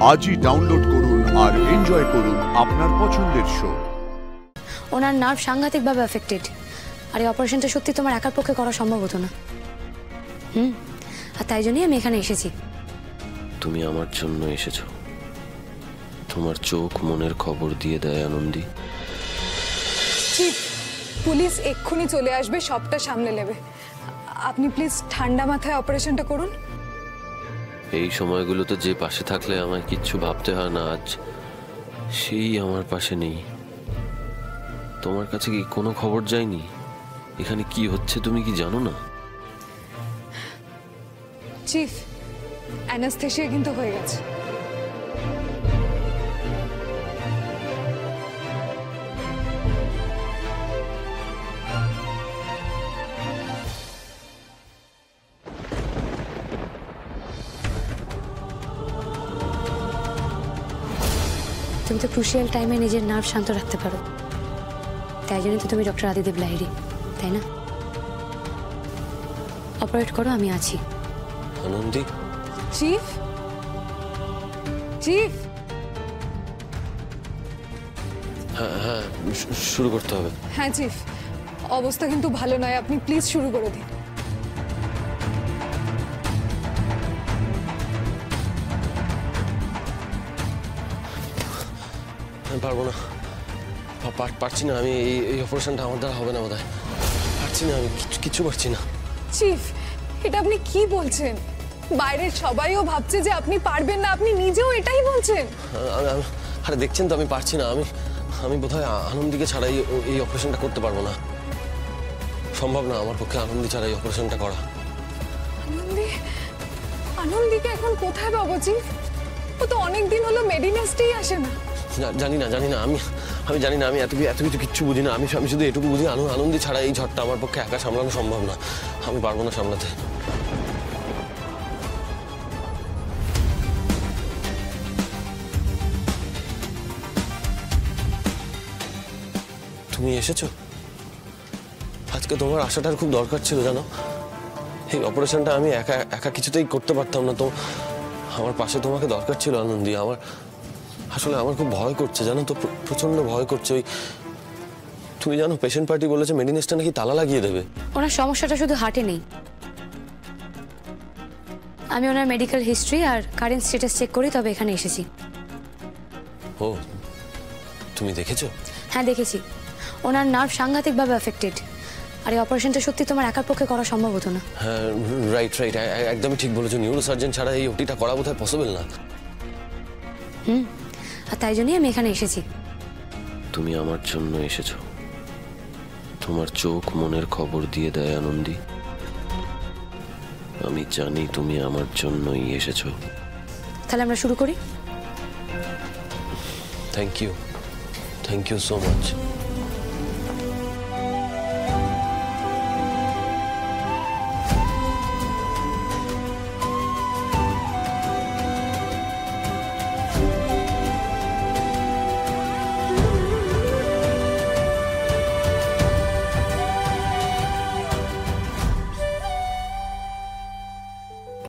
আজই ডাউনলোড করুন আর এনজয় করুন আপনার পছন্দের শো। ওনার নার্ভ সাংঘাতিকভাবে এফেক্টেড, আর এই অপারেশনটা সত্যি তোমার একার পক্ষে করা সম্ভব হতো না। আর তাই জন্যই আমি এখানে এসেছি। তুমি আমার জন্য এসেছো। তোমার চোখ মনের খবর দিয়ে দেয় আনন্দী। চিফ, পুলিশ এক্ষুনি চলে আসবে, সবটা সামলে নেবে। আপনি প্লিজ ঠান্ডা মাথায় অপারেশনটা করুন। এই সময়গুলোতে যে পাশে থাকলে আমায় কিচ্ছু ভাবতে হয় না, আজ সেই আমার পাশে নেই। তোমার কাছে কি কোনো খবর যায়নি? এখানে কি হচ্ছে তুমি কি জানো না? চিফ, অ্যানাস্থেসিয়া কিন্তু হয়ে গেছে। তুমি তো ক্রুশিয়াল টাইমে নিজের নার্ভ শান্ত রাখতে পারো, তাই জন্য তো তুমি ডক্টর আদিদেব লাহিড়ী, তাই না? অপারেট করো, আমি আছি। আনন্দী, চিফ, চিফ, হ্যাঁ শুরু করতে হবে। হ্যাঁ চিফ, অবস্থা কিন্তু ভালো নয়, আপনি প্লিজ শুরু করে দিন। আমি পারবো না, পারছি না। আমি এই অপারেশনটা আমার দ্বারা হবে না বোধহয়। পারছি না, আমি কিছু পারছি না। চিফ, এটা আপনি কি বলছেন? বাইরের সবাইও ভাবছে যে আপনি পারবেন না, আপনি নিজেও এটাই বলছেন। আরে দেখছেন তো আমি পারছি না। আমি বোধহয় আনন্দীকে ছাড়া এই অপারেশনটা করতে পারবো না। সম্ভব না আমার পক্ষে আনন্দী ছাড়া এই অপারেশনটা করা। আনন্দীকে এখন কোথায় পাবো চিফ? ও তো অনেকদিন হলো মেডিনেস্টেই আসে না। জানি না আমি জানি না। আমি এত কিছু কিচ্ছু বুঝি না। আমি শুধু এটুকু বুঝি, আনন্দী ছাড়া এই ঝড়টা আমার পক্ষে একা সামলানো সম্ভব না। আমি পারবো না সামলাতে। তুমি এসেছো আজকে। তোমার আসাটার খুব দরকার ছিল জানো। এই অপারেশনটা আমি একা কিছুতেই করতে পারতাম না। তো আমার পাশে তোমাকে দরকার ছিল আনন্দী। আসলে আমার খুব ভয় করছে জানো তো, প্রচন্ড ভয় করছে। ওই তুমি জানো পেশেন্ট পার্টি বলেছে মেডিনেসটা নাকি তালা লাগিয়ে দেবে। ওনার সমস্যাটা শুধু হার্টে নেই। আমি ওনার মেডিকেল হিস্ট্রি আর কারেন্ট স্ট্যাটাস চেক করি, তবে এখানে এসেছি। ও, তুমি দেখেছো? হ্যাঁ দেখেছি। ওনার নার্ভ সাংঘাতিকভাবে এফেক্টেড, আর এই অপারেশনটা সত্যি তোমার একার পক্ষে করা সম্ভব হতো না। হ্যাঁ রাইট একদমই ঠিক বলেছো। নিউরো সার্জন ছাড়া এই ওটিটা করা বোধহয় পসিবল না। আর তাই জন্যই আমি এখানে এসেছি। তুমি আমার জন্য এসেছো। তোমার চোখ মনের খবর দিয়ে দেয় আনন্দী। আমি জানি তুমি আমার জন্যই এসেছো। তাহলে আমরা শুরু করি। Thank you so much.